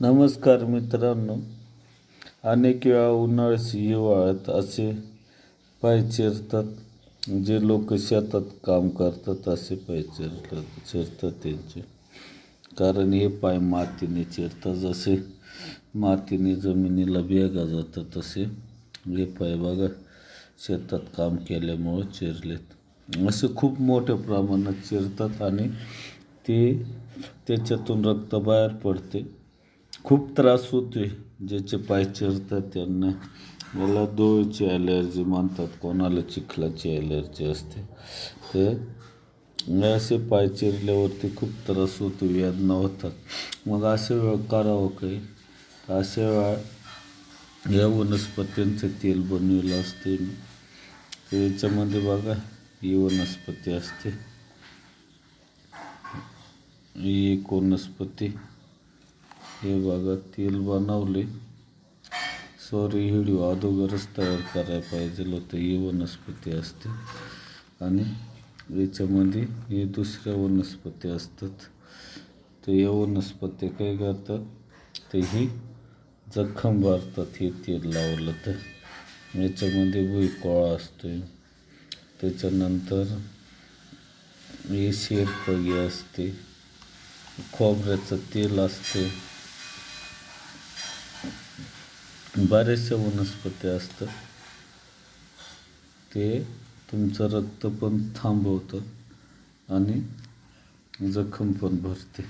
नमस्कार मित्रांनो, अनेक वेळा उन्हाळ्यात हिवाळ्यात असे पाय चिरतात. जे लोक शेतात काम करतात असे पाय चिरतात त्यांचे, कारण हे पाय मातीने चिरतात. जसे मातीने जमिनीला भेगा जातात तसे हे पाय बघा शेतात काम केल्यामुळं चिरलेत. असे खूप मोठ्या प्रमाणात चिरतात आणि त्याच्यातून रक्त बाहेर पडते. खूप त्रास होतोय ज्याचे पाय चिरतात त्यांना. याला धुळीची ॲलर्जी म्हणतात, कोणाला चिखलाची ॲलर्जी असते. तर असे पाय चिरल्यावरती खूप त्रास होतो, वेदना होतात. मग अशा वेळा करावं काही, अशा वेळा या वनस्पतींचं तेल बनवलेलं असते मी. तर याच्यामध्ये बघा ही वनस्पती असते, ही एक वनस्पती. हे बघा तेल बनवले. सॉरी, व्हिडिओ अगोदरच तयार करायला पाहिजे होतं. ही वनस्पती असते आणि याच्यामध्ये हे दुसऱ्या वनस्पती असतात. तर या वनस्पती काय करतात, तर ही जखम भरतात हे तेल लावलं तर. याच्यामध्ये भुईकोळा असतो, त्याच्यानंतर हे शेरपगी असते, खोबऱ्याचं तेल असते, बऱ्याचशा वनस्पती असतात. ते तुमचं रक्त पण थांबवतं आणि जखम पण भरते.